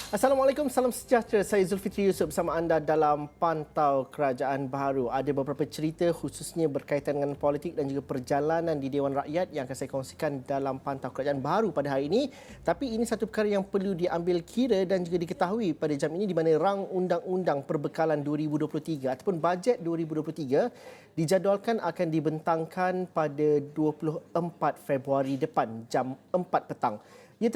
Assalamualaikum, salam sejahtera. Saya Zulfitri Yusof bersama anda dalam Pantau Kerajaan Baharu. Ada beberapa cerita khususnya berkaitan dengan politik dan juga perjalanan di Dewan Rakyat yang akan saya kongsikan dalam Pantau Kerajaan Baharu pada hari ini. Tapi ini satu perkara yang perlu diambil kira dan juga diketahui pada jam ini di mana rang Undang-Undang Perbekalan 2023 ataupun Bajet 2023 dijadualkan akan dibentangkan pada 24 Februari depan jam 4 petang. Ia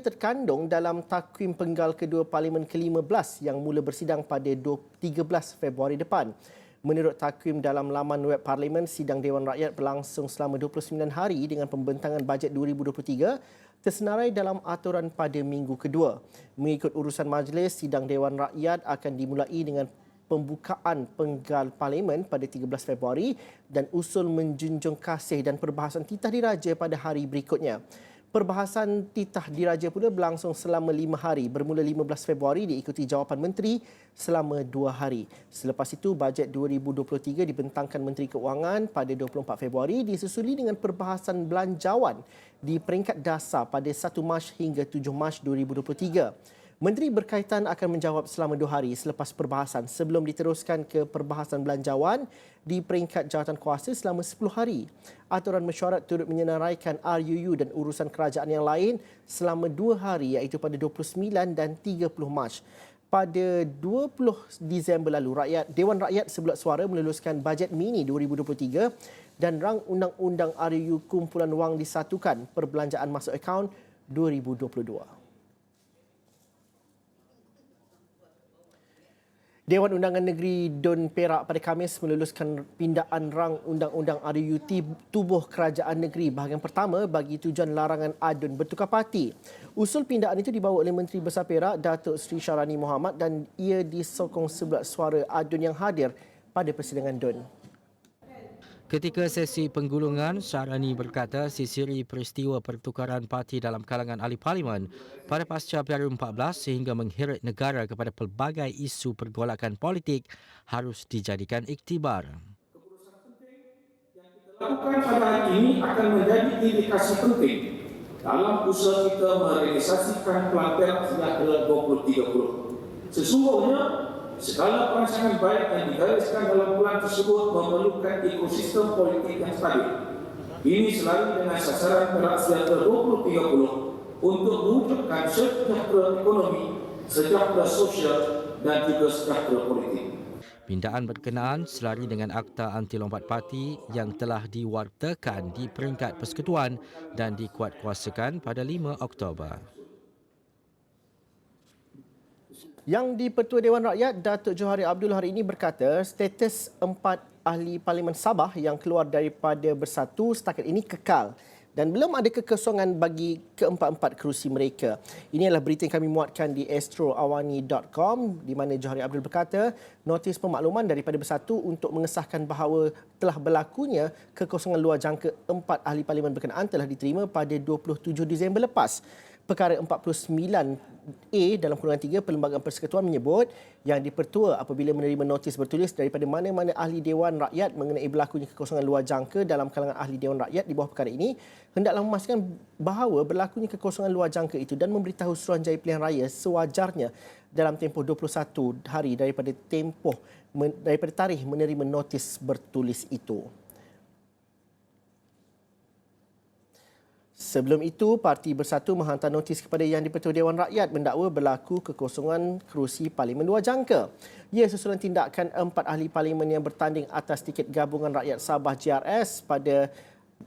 terkandung dalam takwim penggal kedua Parlimen ke-15 yang mula bersidang pada 13 Februari depan. Menurut takwim dalam laman web Parlimen, sidang Dewan Rakyat berlangsung selama 29 hari dengan pembentangan bajet 2023 tersenarai dalam aturan pada minggu kedua. Mengikut urusan majlis, sidang Dewan Rakyat akan dimulai dengan pembukaan penggal Parlimen pada 13 Februari dan usul menjunjung kasih dan perbahasan titah diraja pada hari berikutnya. Perbahasan titah diraja pula berlangsung selama 5 hari bermula 15 Februari diikuti jawapan menteri selama 2 hari. Selepas itu, bajet 2023 dibentangkan Menteri Keuangan pada 24 Februari disusuli dengan perbahasan belanjawan di peringkat dasar pada 1 Mac hingga 7 Mac 2023. Menteri berkaitan akan menjawab selama 2 hari selepas perbahasan sebelum diteruskan ke perbahasan belanjawan di peringkat jawatan kuasa selama 10 hari. Aturan mesyuarat turut menyenaraikan RUU dan urusan kerajaan yang lain selama 2 hari iaitu pada 29 dan 30 Mac. Pada 20 Disember lalu, Dewan Rakyat sebulat suara meluluskan bajet mini 2023 dan rang undang-undang RUU kumpulan wang disatukan perbelanjaan masuk akaun 2022. Dewan Undangan Negeri Dun Perak pada Khamis meluluskan pindaan rang undang-undang RUU Tubuh Kerajaan Negeri bahagian pertama bagi tujuan larangan adun bertukar parti. Usul pindaan itu dibawa oleh Menteri Besar Perak, Datuk Seri Syarani Mohamad dan ia disokong sebelah suara adun yang hadir pada persidangan Dun. Ketika sesi penggulungan, Syarani berkata sisiri peristiwa pertukaran parti dalam kalangan ahli parlimen pada pasca Piala 14 sehingga mengheret negara kepada pelbagai isu pergolakan politik harus dijadikan iktibar. Lakukan pada hari ini akan menjadi indikasi penting dalam usaha kita merealisasikan Pelan Sejahtera 2030. Sesungguhnya, segala perancangan baik yang digariskan dalam pelan tersebut memerlukan ekosistem politik yang stabil. Ini selalu dengan sasaran Perak Sejahtera 2030 untuk mewujudkan sejahtera ekonomi, sejahtera sosial dan juga sejahtera politik. Pindaan berkenaan selari dengan Akta Anti Lompat Parti yang telah diwartakan di peringkat persekutuan dan dikuatkuasakan pada 5 Oktober. Yang di-Pertua Dewan Rakyat, Datuk Johari Abdul hari ini berkata status 4 ahli Parlimen Sabah yang keluar daripada Bersatu setakat ini kekal dan belum ada kekosongan bagi keempat-empat kerusi mereka. Ini adalah berita yang kami muatkan di astroawani.com di mana Johari Abdul berkata notis pemakluman daripada Bersatu untuk mengesahkan bahawa telah berlakunya kekosongan luar jangka 4 ahli Parlimen berkenaan telah diterima pada 27 Disember lepas. Perkara 49A dalam kurungan 3 Perlembagaan Persekutuan menyebut yang di-Pertua apabila menerima notis bertulis daripada mana-mana ahli Dewan Rakyat mengenai berlakunya kekosongan luar jangka dalam kalangan ahli Dewan Rakyat di bawah perkara ini, hendaklah memastikan bahawa berlakunya kekosongan luar jangka itu dan memberitahu Suruhanjaya Pilihan Raya sewajarnya dalam tempoh 21 hari daripada tarikh menerima notis bertulis itu. Sebelum itu, Parti Bersatu menghantar notis kepada Yang di-Pertua Dewan Rakyat mendakwa berlaku kekosongan kerusi Parlimen luar jangka. Ia susulan tindakan 4 ahli Parlimen yang bertanding atas tiket Gabungan Rakyat Sabah GRS pada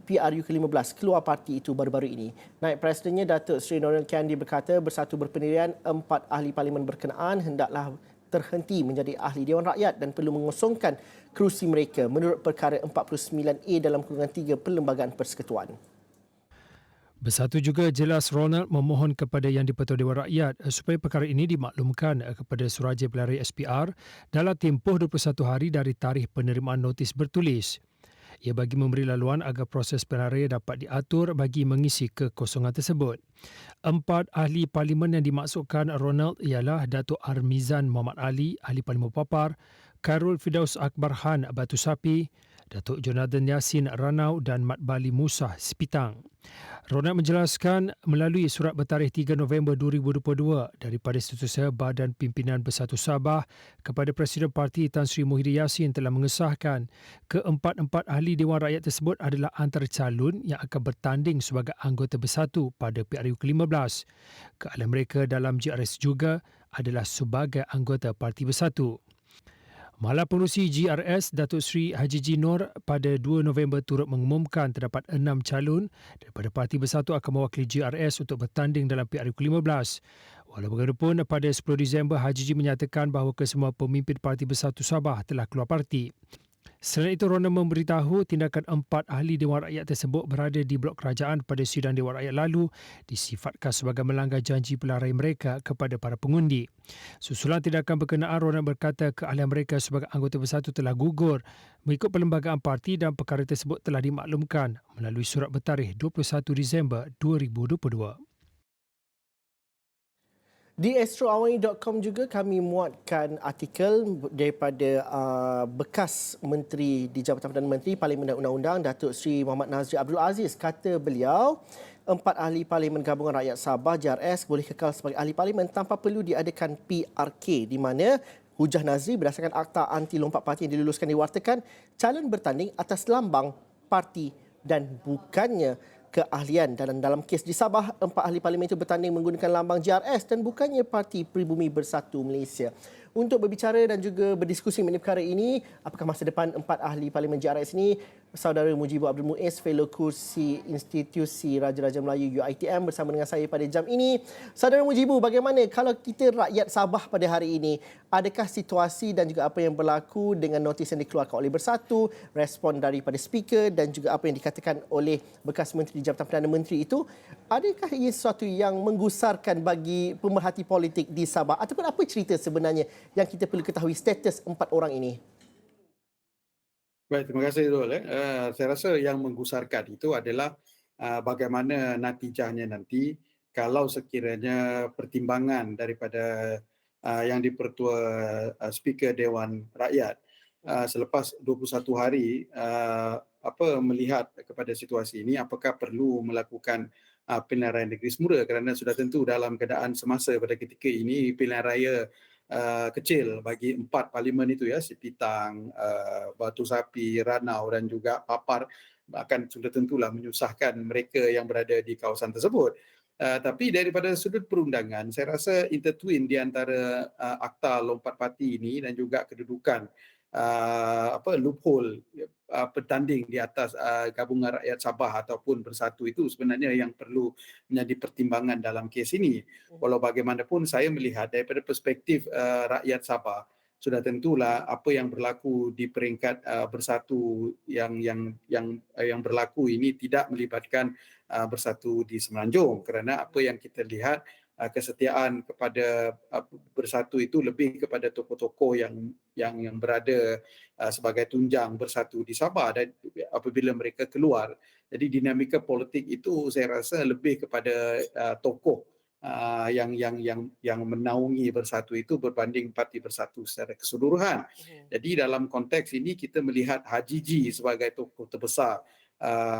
PRU ke-15 keluar parti itu baru-baru ini. Naib Presidennya Datuk Seri Noril Kandi berkata Bersatu berpendirian 4 ahli Parlimen berkenaan hendaklah terhenti menjadi ahli Dewan Rakyat dan perlu mengosongkan kerusi mereka menurut perkara 49A dalam kurungan 3 Perlembagaan Persekutuan. Bersatu juga jelas Ronald memohon kepada Yang di-Pertua Dewan Rakyat supaya perkara ini dimaklumkan kepada Suruhanjaya Pilihan Raya SPR dalam tempoh 21 hari dari tarikh penerimaan notis bertulis. Ia bagi memberi laluan agar proses pilihan raya dapat diatur bagi mengisi kekosongan tersebut. 4 ahli parlimen yang dimaksudkan Ronald ialah Datuk Armizan Muhammad Ali, Ahli Parlimen Papar, Khairul Firdaus Akbar Han Batu Sapi, Datuk Jonathan Yassin Ranau dan Mat Bali Musa Sepitang. Ronald menjelaskan melalui surat bertarikh 3 November 2022 daripada Setiausaha Badan Pimpinan Bersatu Sabah kepada Presiden Parti Tan Sri Muhyiddin Yassin telah mengesahkan keempat-empat ahli Dewan Rakyat tersebut adalah antara calon yang akan bertanding sebagai anggota bersatu pada PRU ke-15. Keahlian mereka dalam GRS juga adalah sebagai anggota Parti Bersatu. Malah Pengerusi GRS Datuk Seri Haji G. Nur pada 2 November turut mengumumkan terdapat 6 calon daripada Parti Bersatu akan mewakili GRS untuk bertanding dalam PRU ke-15. Walau bagaimanapun, pada 10 Disember Haji G menyatakan bahawa kesemua pemimpin Parti Bersatu Sabah telah keluar parti. Selain itu, Ronald memberitahu tindakan 4 ahli Dewan Rakyat tersebut berada di blok kerajaan pada sidang Dewan Rakyat lalu disifatkan sebagai melanggar janji pilihan mereka kepada para pengundi. Susulan tindakan berkenaan, Ronald berkata keahlian mereka sebagai anggota bersatu telah gugur mengikut perlembagaan parti dan perkara tersebut telah dimaklumkan melalui surat bertarikh 21 Disember 2022. Di astroawani.com juga kami muatkan artikel daripada bekas Menteri di Jabatan Perdana Menteri Parlimen dan Undang-Undang Datuk Seri Muhammad Nazri Abdul Aziz. Kata beliau, 4 ahli Parlimen Gabungan Rakyat Sabah JRS boleh kekal sebagai ahli Parlimen tanpa perlu diadakan PRK, di mana hujah Nazri berdasarkan Akta Anti Lompat Parti yang diluluskan diwartakan calon bertanding atas lambang parti dan bukannya keahlian. Dalam kes di Sabah, 4 ahli parlimen itu bertanding menggunakan lambang JRS dan bukannya Parti Pribumi Bersatu Malaysia. Untuk berbicara dan juga berdiskusi mengenai perkara ini, apakah masa depan 4 ahli parlimen JRS ini, Saudara Mujibu Abdul Muiz, Fellow Kursi Institusi Raja-Raja Melayu UiTM bersama dengan saya pada jam ini. Saudara Mujibu, bagaimana kalau kita rakyat Sabah pada hari ini? Adakah situasi dan juga apa yang berlaku dengan notis yang dikeluarkan oleh Bersatu, respon daripada speaker dan juga apa yang dikatakan oleh bekas Menteri di Jabatan Perdana Menteri itu, adakah ia sesuatu yang menggusarkan bagi pemerhati politik di Sabah? Ataupun apa cerita sebenarnya yang kita perlu ketahui status 4 orang ini? Baik, terima kasih Zul. Saya rasa yang menggusarkan itu adalah bagaimana natijahnya nanti kalau sekiranya pertimbangan daripada yang dipertua Speaker Dewan Rakyat selepas 21 hari melihat kepada situasi ini, apakah perlu melakukan pilihan raya negeri semula, kerana sudah tentu dalam keadaan semasa pada ketika ini pilihan raya kecil bagi 4 parlimen itu ya, Sepitang, Batu Sapi, Ranau dan juga Papar akan sudah tentulah menyusahkan mereka yang berada di kawasan tersebut. Tapi daripada sudut perundangan, saya rasa intertwin di antara Akta Lompat Parti ini dan juga kedudukan loophole bertanding di atas Gabungan Rakyat Sabah ataupun Bersatu itu sebenarnya yang perlu menjadi pertimbangan dalam kes ini. Walau bagaimanapun saya melihat daripada perspektif rakyat Sabah, sudah tentulah apa yang berlaku di peringkat Bersatu yang berlaku ini tidak melibatkan Bersatu di Semenanjung, kerana apa yang kita lihat kesetiaan kepada Bersatu itu lebih kepada tokoh-tokoh yang berada sebagai tunjang Bersatu di Sabah, dan apabila mereka keluar, jadi dinamika politik itu saya rasa lebih kepada tokoh yang menaungi Bersatu itu berbanding Parti Bersatu secara keseluruhan. Jadi dalam konteks ini kita melihat Haji G sebagai tokoh terbesar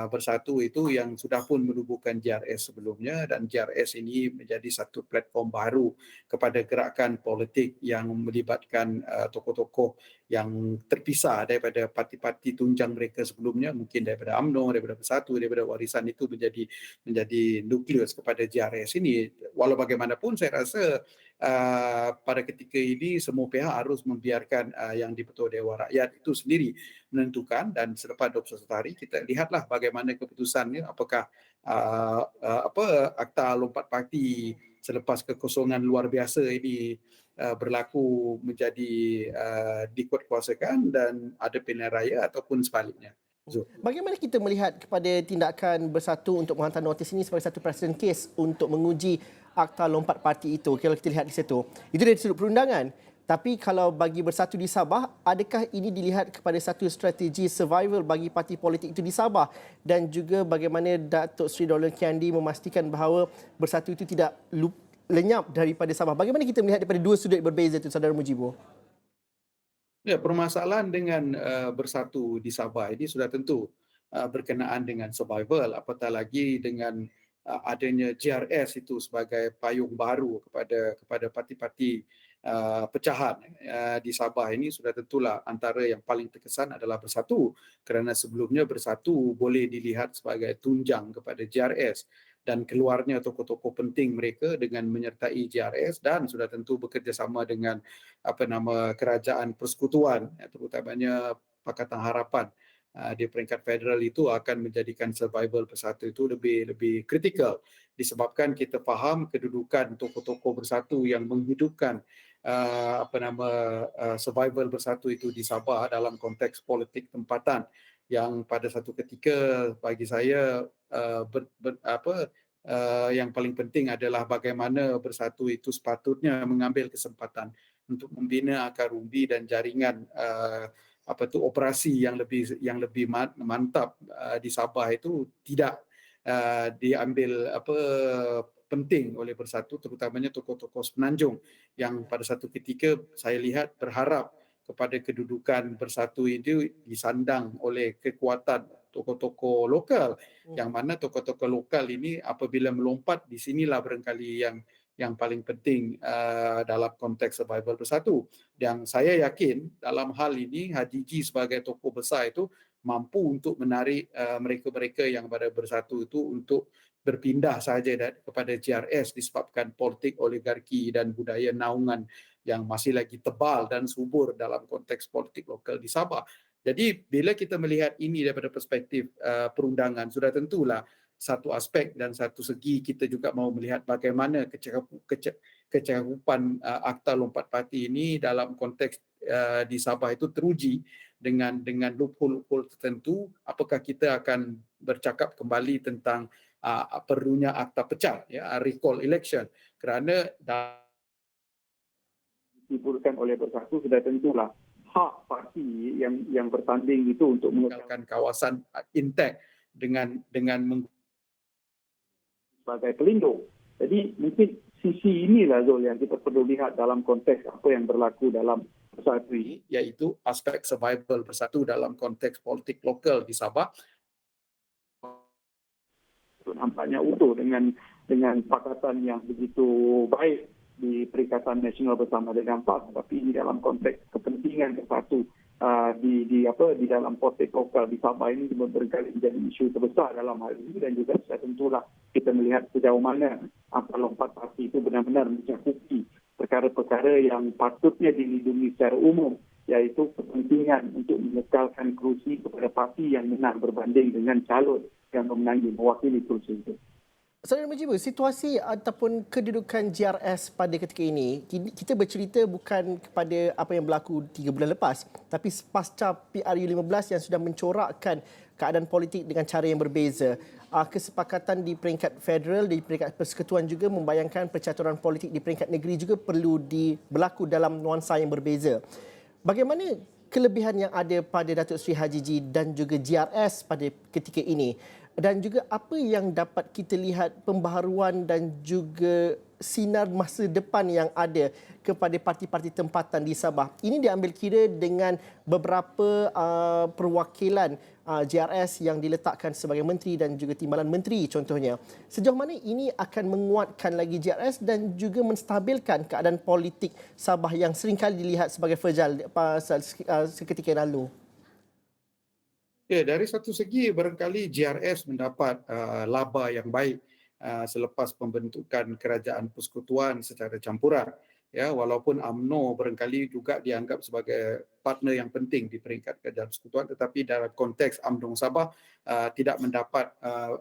Bersatu itu yang sudah pun menubuhkan JRS sebelumnya, dan JRS ini menjadi satu platform baru kepada gerakan politik yang melibatkan tokoh-tokoh yang terpisah daripada parti-parti tunjang mereka sebelumnya, mungkin daripada UMNO, daripada Bersatu, daripada warisan itu menjadi nukleus kepada JRS ini. Walau bagaimanapun saya rasa pada ketika ini semua pihak harus membiarkan yang di-Pertua Dewan Rakyat itu sendiri menentukan, dan selepas 21 hari kita lihatlah bagaimana keputusannya, apakah Akta Lompat Parti selepas kekosongan luar biasa ini berlaku menjadi dikuatkuasakan dan ada pilihan raya ataupun sebaliknya. Bagaimana kita melihat kepada tindakan Bersatu untuk menghantar notis ini sebagai satu presiden kes untuk menguji Akta Lompat Parti itu? Kalau kita lihat di situ, itu dari sudut perundangan. Tapi kalau bagi Bersatu di Sabah, adakah ini dilihat kepada satu strategi survival bagi parti politik itu di Sabah? Dan juga bagaimana Datuk Seri Dahlan Kiandi memastikan bahawa Bersatu itu tidak lenyap daripada Sabah? Bagaimana kita melihat daripada dua sudut berbeza itu, Saudara Mujibu? Ya, permasalahan dengan bersatu di Sabah ini sudah tentu berkenaan dengan survival, apatah lagi dengan adanya GRS itu sebagai payung baru kepada parti-parti pecahan di Sabah ini. Sudah tentulah antara yang paling terkesan adalah bersatu, kerana sebelumnya bersatu boleh dilihat sebagai tunjang kepada GRS dan keluarnya tokoh-tokoh penting mereka dengan menyertai GRS, dan sudah tentu bekerjasama dengan kerajaan persekutuan, terutamanya Pakatan Harapan di peringkat federal, itu akan menjadikan survival bersatu itu lebih kritikal, disebabkan kita faham kedudukan tokoh-tokoh bersatu yang menghidupkan survival bersatu itu di Sabah dalam konteks politik tempatan, yang pada satu ketika bagi saya yang paling penting adalah bagaimana bersatu itu sepatutnya mengambil kesempatan untuk membina akar umbi dan jaringan operasi yang lebih mantap di Sabah itu tidak diambil penting oleh bersatu, terutamanya tokoh-tokoh semenanjung yang pada satu ketika saya lihat berharap kepada kedudukan bersatu itu disandang oleh kekuatan tokoh-tokoh lokal, yang mana tokoh-tokoh lokal ini apabila melompat di sinilah barangkali yang paling penting dalam konteks survival bersatu. Yang saya yakin dalam hal ini Haji G sebagai tokoh besar itu mampu untuk menarik mereka-mereka yang pada bersatu itu untuk berpindah saja kepada GRS disebabkan politik oligarki dan budaya naungan yang masih lagi tebal dan subur dalam konteks politik lokal di Sabah. Jadi bila kita melihat ini daripada perspektif perundangan, sudah tentulah satu aspek dan satu segi kita juga mahu melihat bagaimana kecakapan Akta Lompat Parti ini dalam konteks di Sabah itu teruji dengan loophole tertentu. Apakah kita akan bercakap kembali tentang perlunya akta pecah, recall election, kerana dibulkan oleh bersatu sudah tentulah hak parti yang bertanding itu untuk mengekalkan kawasan intact dengan sebagai pelindung. Jadi mungkin sisi inilah Zul yang kita perlu lihat dalam konteks apa yang berlaku dalam bersatu ini, iaitu aspek survival bersatu dalam konteks politik lokal di Sabah. Nampaknya utuh dengan pakatan yang begitu baik di Perikatan Nasional bersama dengan PAS, tapi ini dalam konteks kepentingan bersatu di dalam politik lokal di Sabah ini berkali menjadi isu terbesar dalam hal ini, dan juga tentulah kita melihat sejauh mana Akta Lompat Parti itu benar-benar mencakupi perkara-perkara yang patutnya dilindungi secara umum, iaitu kepentingan untuk mengekalkan kerusi kepada parti yang menang berbanding dengan calon yang memenangi mewakili kerusi itu. Saudara Mujibu, situasi ataupun kedudukan GRS pada ketika ini, kita bercerita bukan kepada apa yang berlaku 3 bulan lepas, tapi pasca PRU15 yang sudah mencorakkan keadaan politik dengan cara yang berbeza. Kesepakatan di peringkat federal, di peringkat persekutuan juga membayangkan percaturan politik di peringkat negeri juga perlu berlaku dalam nuansa yang berbeza. Bagaimana kelebihan yang ada pada Datuk Seri Haji G dan juga GRS pada ketika ini? Dan juga apa yang dapat kita lihat pembaharuan dan juga sinar masa depan yang ada kepada parti-parti tempatan di Sabah. Ini diambil kira dengan beberapa perwakilan GRS yang diletakkan sebagai menteri dan juga timbalan menteri contohnya. Sejauh mana ini akan menguatkan lagi GRS dan juga menstabilkan keadaan politik Sabah yang seringkali dilihat sebagai fragile seketika yang lalu? Ya, dari satu segi barangkali GRS mendapat laba yang baik selepas pembentukan kerajaan persekutuan secara campuran. Ya, walaupun UMNO barangkali juga dianggap sebagai partner yang penting di peringkat kerajaan persekutuan, tetapi dalam konteks UMNO Sabah tidak mendapat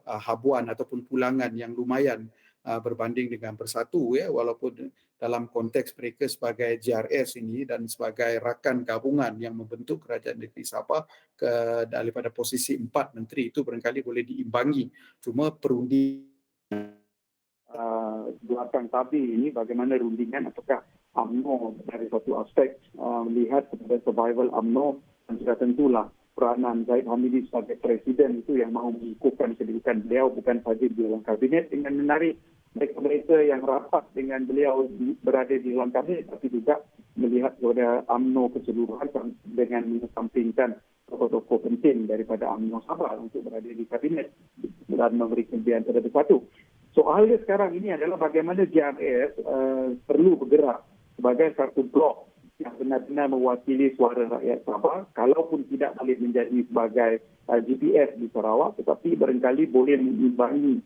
habuan ataupun pulangan yang lumayan berbanding dengan bersatu, ya, walaupun dalam konteks mereka sebagai GRS ini dan sebagai rakan gabungan yang membentuk kerajaan negeri Sabah daripada posisi 4 menteri itu barangkali boleh diimbangi. Cuma perundingan belakang tabi ini bagaimana rundingan, apakah UMNO dari satu aspek melihat kepada survival UMNO, dan sudah tentulah peranan Zahid Hamidi sebagai presiden itu yang mahu mengukuhkan kedudukan beliau bukan sahaja di dalam kabinet dengan menarik mereka yang rapat dengan beliau berada di dalam kabinet, tapi juga melihat kepada UMNO keseluruhan dengan mengesampingkan tokoh-tokoh penting daripada UMNO Sabah untuk berada di kabinet dan memberi kelebihan terhadap satu. Soalnya sekarang ini adalah bagaimana JRS perlu bergerak sebagai satu blok yang benar-benar mewakili suara rakyat Sabah, kalaupun tidak boleh menjadi sebagai GPS di Sarawak, tetapi barangkali boleh mengimbangi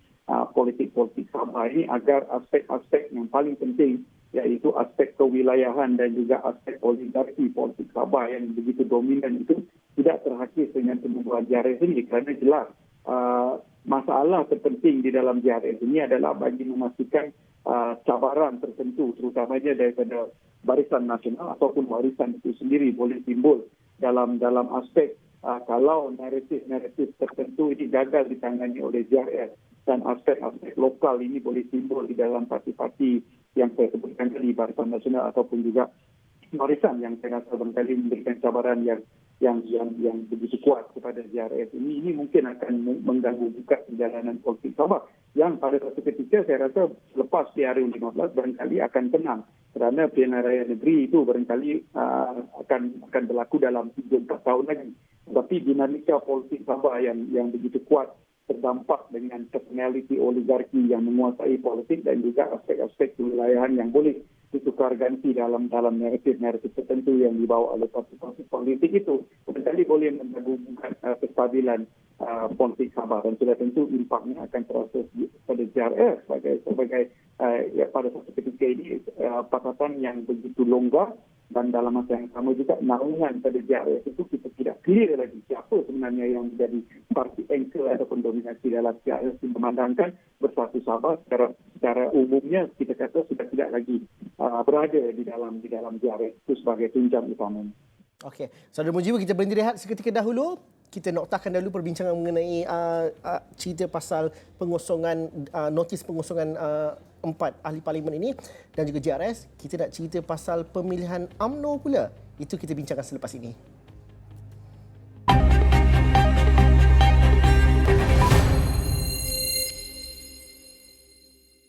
politik-politik Sabah ini agar aspek-aspek yang paling penting, iaitu aspek kewilayahan dan juga aspek oligarki politik Sabah yang begitu dominan itu tidak terhakis dengan penubuhan JRS ini, kerana jelas masalah terpenting di dalam JRS ini adalah bagi memastikan cabaran tertentu, terutamanya daripada Barisan Nasional ataupun warisan itu sendiri boleh timbul dalam aspek kalau naratif tertentu ini gagal ditangani oleh JRS dan aspek-aspek lokal ini boleh timbul di dalam parti-parti yang saya sebutkan tadi, Barisan Nasional ataupun juga warisan yang saya rasa barangkali memberikan cabaran yang begitu kuat kepada JRS ini mungkin akan mengganggu juga perjalanan politik Sabah yang pada satu ketika saya rasa selepas PRU15 barangkali akan tenang kerana pilihan raya negeri itu barangkali akan berlaku dalam 3-4 tahun lagi. Tetapi dinamika politik Sabah yang begitu kuat terdampak dengan personality oligarki yang menguasai politik dan juga aspek-aspek kewilayahan yang boleh ditukar ganti dalam naratif tertentu yang dibawa oleh parti-parti politik itu barangkali boleh mengganggukan kestabilan politik Sabah dan sudah tentu impaknya akan terasa pada JRS sebagai pada satu ketika ini pakatan yang begitu longgar dan dalam masa yang sama juga naungan pada JRS itu kita tidak clear lagi siapa sebenarnya yang menjadi parti anchor ataupun dominasi dalam JRS memandangkan Bersatu Sabah secara umumnya kita kata sudah tidak lagi berada di dalam JRS itu sebagai tunjang utama. Okey, Saudara Mujibu, kita berhenti rehat seketika dahulu. Kita noktahkan dahulu perbincangan mengenai cerita pasal pengosongan notis pengosongan 4 ahli parlimen ini dan juga JRS. Kita nak cerita pasal pemilihan UMNO pula. Itu kita bincangkan selepas ini.